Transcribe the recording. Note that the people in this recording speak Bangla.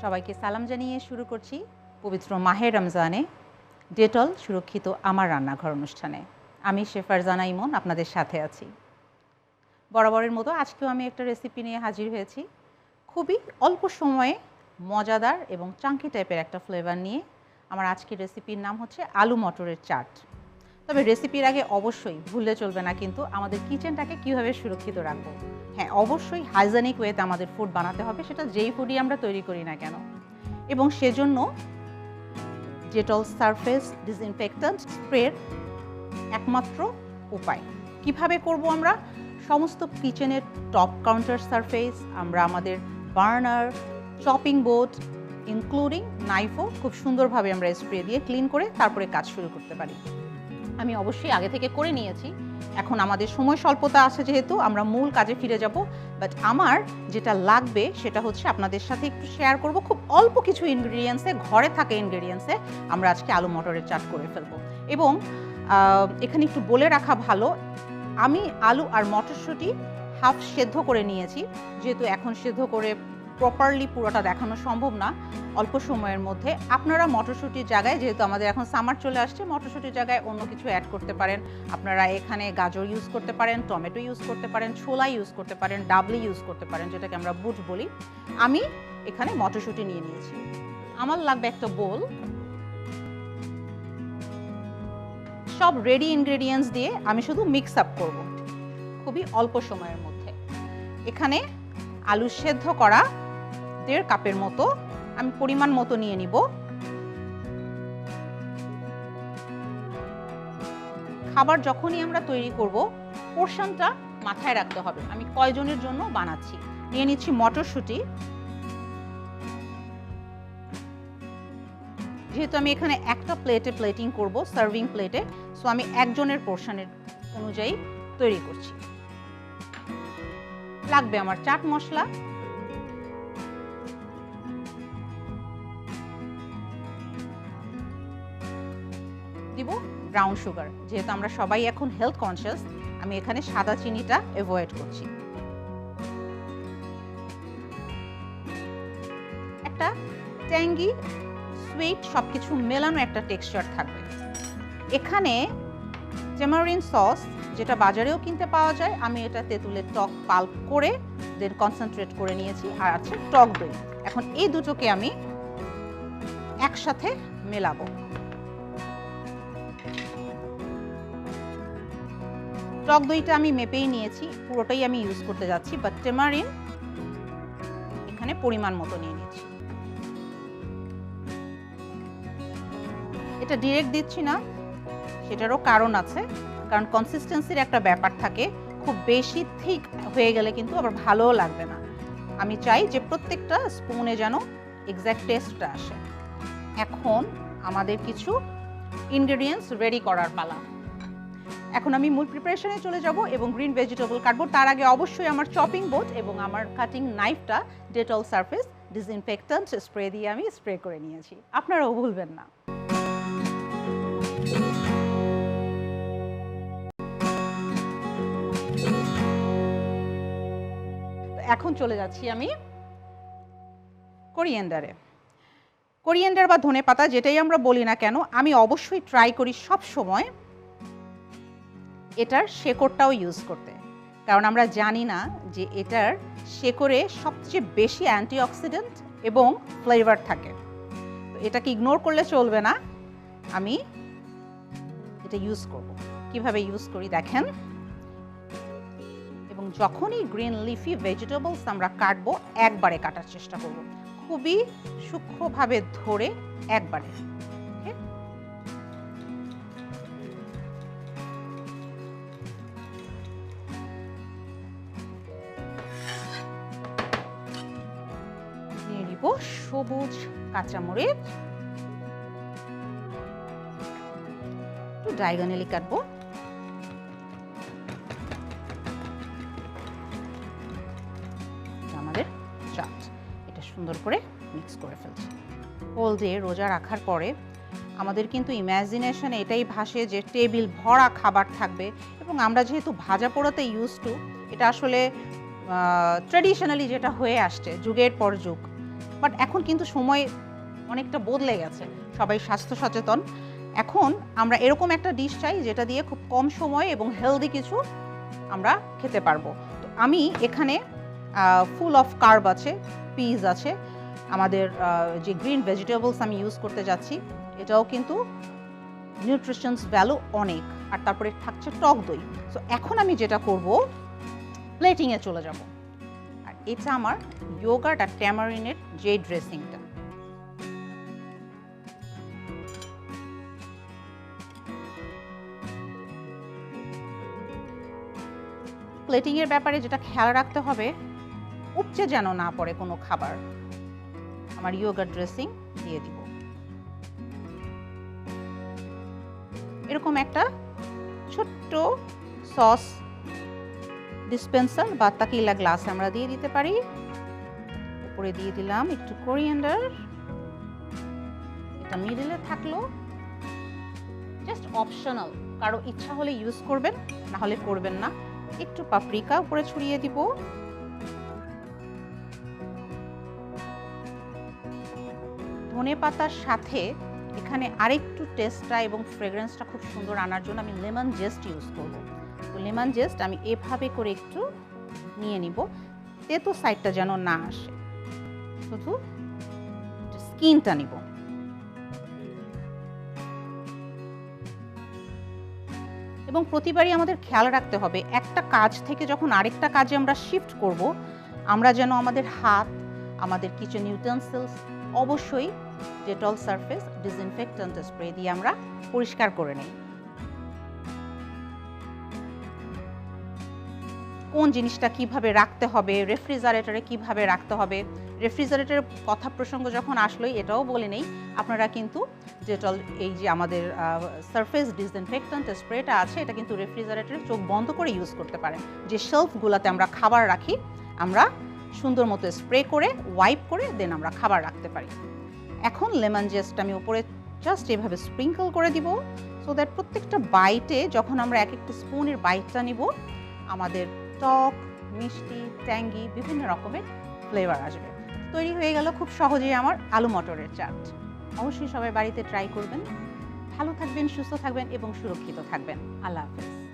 সবাইকে সালাম জানিয়ে শুরু করছি পবিত্র মাহে রমজানে ডেটল সুরক্ষিত আমার রান্নাঘর অনুষ্ঠানে। আমি শেফ ফারজানা ইমন আপনাদের সাথে আছি। বরাবরের মতো আজকেও আমি একটা রেসিপি নিয়ে হাজির হয়েছি। খুবই অল্প সময়ে মজাদার এবং চাঙ্কি টাইপের একটা ফ্লেভার নিয়ে। আমার আজকের রেসিপির নাম হচ্ছে আলু মটরের চাট। তবে রেসিপির আগে অবশ্যই ভুললে চলবে না কিন্তু আমাদের কিচেনটাকে কীভাবে সুরক্ষিত রাখবো। হ্যাঁ, অবশ্যই হাইজেনিক ওয়েতে আমাদের ফুড বানাতে হবে, সেটা যেই ফুডই আমরা তৈরি করি না কেন। এবং সেজন্য ডেটল সারফেস ডিসইনফেক্ট্যান্ট স্প্রের একমাত্র উপায়। কিভাবে করব আমরা? সমস্ত কিচেনের টপ কাউন্টার সারফেস, আমরা আমাদের বার্নার, চপিং বোর্ড ইনক্লুডিং নাইফও খুব সুন্দরভাবে আমরা স্প্রে দিয়ে ক্লিন করে তারপরে কাজ শুরু করতে পারি। আমি অবশ্যই আগে থেকে করে নিয়েছি। এখন আমাদের সময় স্বল্পতা আছে যেহেতু আমরা মূল কাজে ফিরে যাব, বাট আমার যেটা লাগবে সেটা হচ্ছে আপনাদের সাথে একটু শেয়ার করব। খুব অল্প কিছু ইনগ্রিডিয়েন্টসে, ঘরে থাকা ইনগ্রিডিয়েন্টসে আমরা আজকে আলু মটরের চাট করে ফেলবো। এবং এখানে একটু বলে রাখা ভালো, আমি আলু আর মটরশুঁটি হাফ সেদ্ধ করে নিয়েছি, যেহেতু এখন সেদ্ধ করে প্রপারলি পুরোটা দেখানো সম্ভব না অল্প সময়ের মধ্যে। আপনারা মটরশুঁটির জায়গায়, যেহেতু আমাদের এখন সামার চলে আসছে, মটরশুঁটির জায়গায় অন্য কিছু অ্যাড করতে পারেন। আপনারা এখানে গাজর ইউজ করতে পারেন, টমেটো ইউজ করতে পারেন, ছোলা ইউজ করতে পারেন, ডাবলি ইউজ করতে পারেন, যেটাকে আমরা বুট বলি। আমি এখানে মটরশুঁটি নিয়ে নিয়েছি। আমার লাগবে একটা বোল। সব রেডি ইনগ্রেডিয়েন্টস দিয়ে আমি শুধু মিক্স আপ করব খুবই অল্প সময়ের মধ্যে। এখানে আলু সেদ্ধ করা 1.5 কাপের মতো আমি পরিমাণ মতো নিয়ে নিব। খাবার যখনই আমরা তৈরি করব পোরশনটা মাথায় রাখতে হবে আমি কয়জনের জন্য বানাচ্ছি। নিয়ে নিচ্ছি মটরশুঁটি। যেহেতু আমি এখানে একটা প্লেটে প্লেটিং করব, সার্ভিং প্লেটে, সো আমি একজনের পোরশনের অনুযায়ী তৈরি করছি। লাগবে আমার চাট মশলা, দিব ব্রাউন সুগার। যেহেতু আমরা সবাই এখন হেলথ কনসিয়াস, আমি এখানে সাদা চিনিটা অ্যাভয়েড করছি। একটা ট্যাঙ্গি সুইট সবকিছু মেলানো একটা টেক্সচার থাকবে। এখানে টেমারিন সস, যেটা বাজারেও কিনতে পাওয়া যায়, আমি এটা তেঁতুলের টক পাল্প করে দেন কনসেন্ট্রেট করে নিয়েছি। আর আছে টক দই। এখন এই দুটোকে আমি একসাথে মেলাবো। টক দইটা আমি মেপেই নিয়েছি, পুরোটাই আমি ইউজ করতে যাচ্ছি, বাট টেমারিন এখানে পরিমাণ মতো নিয়ে নিয়েছি। এটা ডিরেক্ট দিচ্ছি না, সেটারও কারণ আছে, কারণ কনসিস্টেন্সির একটা ব্যাপার থাকে। খুব বেশি থিক হয়ে গেলে কিন্তু আবার ভালোও লাগবে না। আমি চাই যে প্রত্যেকটা স্পুনে যেন এক্স্যাক্ট টেস্টটা আসে। এখন আমাদের কিছু ইনগ্রেডিয়েন্টস রেডি করার পালা। এখন আমি মূল প্রিপারেশনে চলে যাব এবং গ্রিন ভেজিটেবল কাটবো। তার আগে অবশ্যই আমার চপিং বোর্ড এবং আমার কাটিং নাইফটা ডেটল সারফেস ডিসইনফেক্ট্যান্ট স্প্রে দিয়ে আমি স্প্রে করে নিয়েছি, আপনারাও ভুলবেন না। এখন চলে যাচ্ছি আমি কোরিয়েন্ডারে। কোরিয়েন্ডার বা ধনেপাতা যেটাই আমরা বলি না কেন, আমি অবশ্যই ট্রাই করি সব সময় এটার শেকড়টাও ইউজ করতে, কারণ আমরা জানি না যে এটার শেকড়ে সবচেয়ে বেশি অ্যান্টিঅক্সিডেন্ট এবং ফ্লেভার থাকে। তো এটাকে ইগনোর করলে চলবে না, আমি এটা ইউজ করব। কিভাবে ইউজ করি দেখেন। এবং যখনই গ্রিন লিফি ভেজিটেবলস আমরা কাটবো, একবারে কাটার চেষ্টা করব, খুবই সূক্ষ্মভাবে ধরে একবারে। নিয়ে নিব সবুজ কাঁচামরিচ, একটু ডায়াগোনালি কাটবো। আমাদের চাট এটা সুন্দর করে মিক্স করে ফেলছি। হোল ডে রোজা রাখার পরে আমাদের কিন্তু ইমাজিনেশনে এটাই ভাসে যে টেবিল ভরা খাবার থাকবে, এবং আমরা যেহেতু ভাজা পোড়াতে ইউজ টু, এটা আসলে ট্র্যাডিশনালি যেটা হয়ে আসছে যুগের পর যুগ, বাট এখন কিন্তু সময় অনেকটা বদলে গেছে, সবাই স্বাস্থ্য সচেতন। এখন আমরা এরকম একটা ডিশ চাই যেটা দিয়ে খুব কম সময় এবং হেলদি কিছু আমরা খেতে পারবো। তো আমি এখানে ফুল অফ কার্ব আছে, পিস আছে, আমাদের যে গ্রিন ভেজিটেবলস আমি ইউজ করতে যাচ্ছি এটাও কিন্তু নিউট্রিশনস ভ্যালু অনেক, আর তারপরে থাকছে টক দই। সো এখন আমি যেটা করব, প্লেটিংয়ে চলে যাব। আর এটা আমার ইয়োগার্ট আর ট্যামারিনের যে ড্রেসিংটা, প্লেটিংয়ের ব্যাপারে যেটা খেয়াল রাখতে হবে, উপচে যেন না পড়ে কোনো খাবার। আমার ইয়োগার্ট ড্রেসিং দিয়ে দিব। এরকম একটা ছোট্ট সস ডিসপেন্সার বা তাকিলা গ্লাস আমরা দিয়ে দিতে পারি। উপরে দিয়ে দিলাম একটু কোরিয়ান্ডার, এটা মিডলে থাকলো, জাস্ট অপশনাল, কারো ইচ্ছা হলে ইউজ করবেন, না হলে করবেন না। একটু পাপরিকা উপরে ছড়িয়ে দিব। ধনে পাতার সাথে এখানে আরেকটু টেস্টটা এবং ফ্রেগ্রেন্সটা খুব সুন্দর আনার জন্য আমি লেমন জেস্ট ইউজ করব। তো লেমন জেস্ট আমি এভাবে করে একটু নিয়ে নিব, তেতো সাইডটা যেন না আসে, শুধু স্কিনটা নিব। এবং প্রতিবারই আমাদের খেয়াল রাখতে হবে, একটা কাজ থেকে যখন আরেকটা কাজে আমরা শিফট করব, আমরা যেন আমাদের হাত, আমাদের কিচেন ইউটেন্সিলস অবশ্যই ডেটল সারফেস ডিসইনফেক্ট্যান্ট স্প্রে দিয়ে আমরা পরিষ্কার করে নিই। কোন জিনিসটা কিভাবে রাখতে হবে, রেফ্রিজারেটরে কিভাবে রাখতে হবে, রেফ্রিজারেটরের কথা প্রসঙ্গ যখন আসলোই এটাও বলে নেই, আপনারা কিন্তু ডেটল এই যে আমাদের সারফেস ডিসইনফেক্ট্যান্ট স্প্রেটা আছে, এটা কিন্তু রেফ্রিজারেটরে চোখ বন্ধ করে ইউজ করতে পারেন। যে শেলফগুলোতে আমরা খাবার রাখি, আমরা সুন্দর মতো স্প্রে করে ওয়াইপ করে দেন আমরা খাবার রাখতে পারি। এখন লেমন জেস্ট আমি উপরে জাস্ট এভাবে স্প্রিঙ্কল করে দিব, সো দ্যাট প্রত্যেকটা বাইটে যখন আমরা এক একটা স্পুনের বাইটটা নিব, আমাদের টক, মিষ্টি, ট্যাঙ্গি বিভিন্ন রকমের ফ্লেভার আসবে। তৈরি হয়ে গেল খুব সহজেই আমার আলু মটরের চাট। অবশ্যই সবাই বাড়িতে ট্রাই করবেন। ভালো থাকবেন, সুস্থ থাকবেন এবং সুরক্ষিত থাকবেন। আল্লাহ হাফেজ।